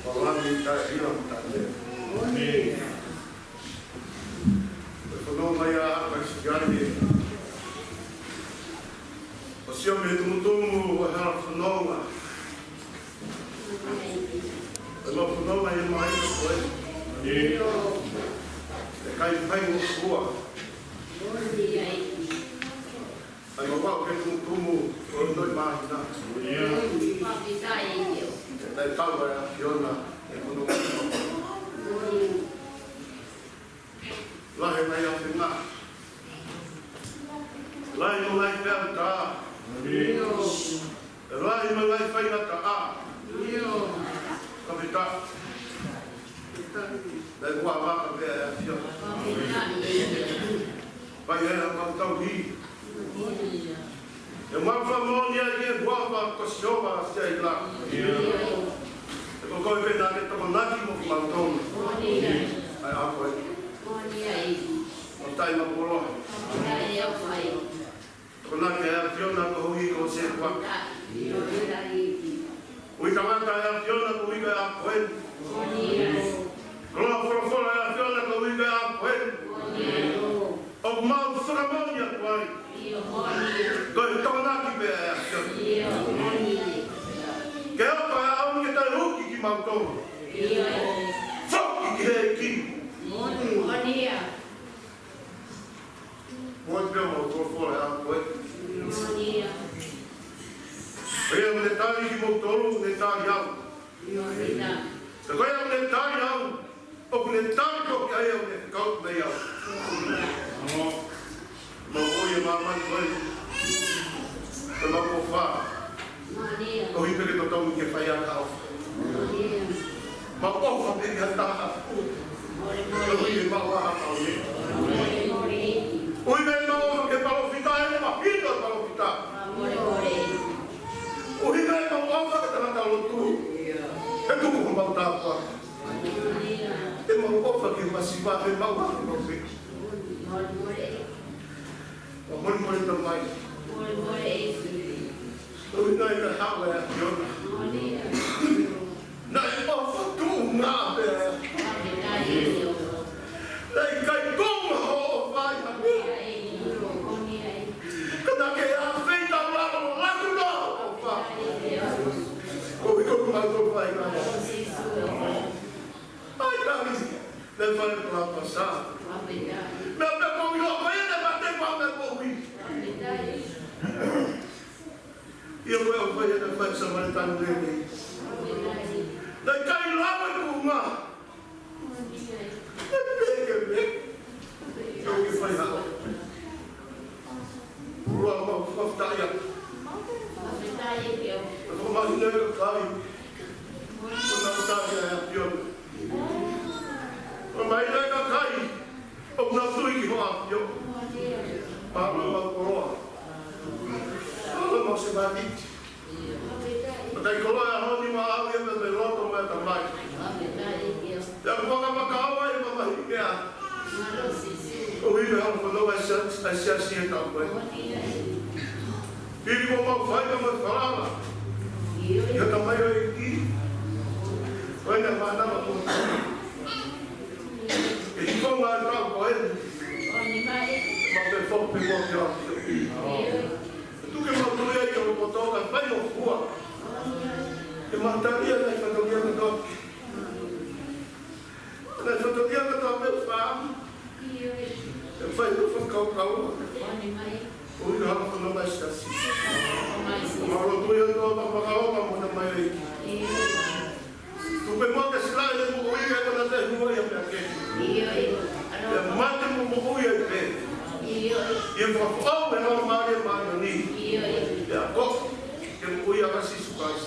Pawangi ta ia tande. Kono maya akasiani. Osio me tumutumu wa hala fononga. Elo fononga ia mai koe. E kai pai mo kua. Ai mo wa ke tumutumu o ndoi mahina. Dai tawa ya Fiona e kono lahe mai a whina lahe no lai pēr ta lahe no lai whaina ta a ka whita dai kua waka pēr a Fiona pai ea mautau hi e mawha monia i e buawa kosiowa sia i la e koko e pēna ke toko naki mo mautau ai a koe o tai ma polo ko na ke a Fiona ko hui ko se kwa ui kamata a Fiona ko hui ka a koe ko na fora a Fiona ko hui ka a koe o mau suramonia kwai ko e toko naki pe a Fiona ke opa a au ke tai huki ki mautau foki ki he ki Moi pelo tô fora foi. Eu me detalhe que motor detalhe ao. Agora o detalhe ao. O detalhe que aí eu me cauto meio. Não vou mamãe foi. Eu não vou falar. O que que tô que faz a cal. Mas porra pegar tá. Eu vou falar a Ui me mau ke palofita e ma pito palofita. Ui me mau ka tana lotu. E tu ko mau ta pa. E mau ofa ke masiba e mau ka mau pe. Mo to mai. Ui nai na hawa ya Fiona. Nai ofa tu na pe. Nai kai como ho vai a mi. Kada ke a feita la la no. O que mais eu vai na. Ai cara, leva para passar. Meu pé com o vai ele bater com a meu ouvi. E eu vou ele faz samaritano dele. Daí cai lá com uma. Eu que faz lá. Rua mau faftaia. Eu vou mais ler o cai. Quando a faftaia é a pior. O mais ler o cai. O não sui que vai pior. Para uma coroa. Para uma semanite. Daí coroa a onde uma água e a melota vai também. Já vou acabar com a água e vai ficar. O Rio é quando vai ser assim também. Ele como vai como falava. Eu também aqui. Vai na mata para tu. Ele como vai para o ele. Mas pessoal pegou já. Tu que mandou aí que eu botou a vai no rua. E mataria na fotografia do doc. Na fotografia do doc meu fam. Eu falei, eu vou ficar o ui não não vai estar assim. Mas eu tô indo para pagar o mamão da mãe. Tu pegou que se lá ele vou ir para na rua e a aqui. Eu mando mo vou ir aí. E eu vou oh eu não mais mano nem. Já go. Eu vou ir a assim suas.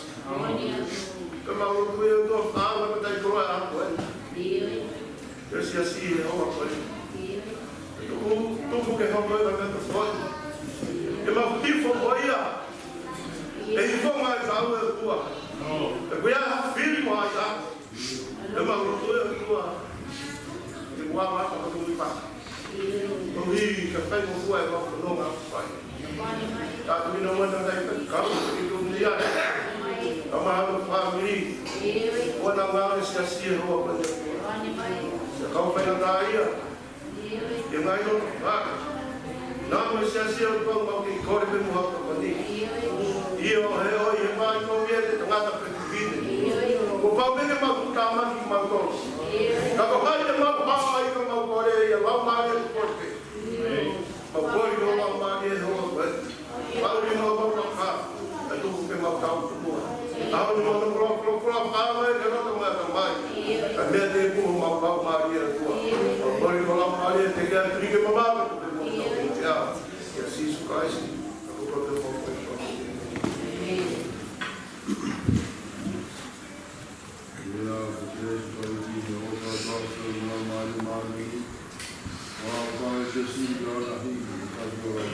Como eu tô indo para dar coroa a coisa. Eu sei assim é uma coisa. Tu que não vai dar fora. Eu não tive foia. Ele foi mais alto da tua. Eu ia filho mais alto. Eu não tô eu tua. Eu vou amar para tu me pagar. Eu vi que faz um foi para não mais pai. Tá tu não anda daí para cá, tu não ia. Amar a família. Ou matanggal sia-sia ho pa niya. Sa kau pa na tayo. Yang ngayon, naman sia-sia pang mag-ikore pa mo hapon pa ni. Iyo, heo, yung mga ikobyete, tangata pagkibinin. Kung pabili magutaman, magtos. Kapag yung magpapay ka magkore, yung magmagin korte. Magkore yung magmagin ho agad. Bago yung magpapaka, at kung kayo magkawag tubuhan. Ako yung magpapaka, kamay, gano'n ang mga kamay. At may din po magpapamagin ang tuwa. Magkore yung magmagin, tigyan, tigyan mabagat. Ya, Jesus Christ, aku berdoa kepada Tuhan. Ya, betul sekali doa doa mari. Apa Yesus berlahi kepada Tuhan.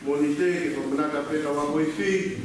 Monite, que como nada pega uma wifi,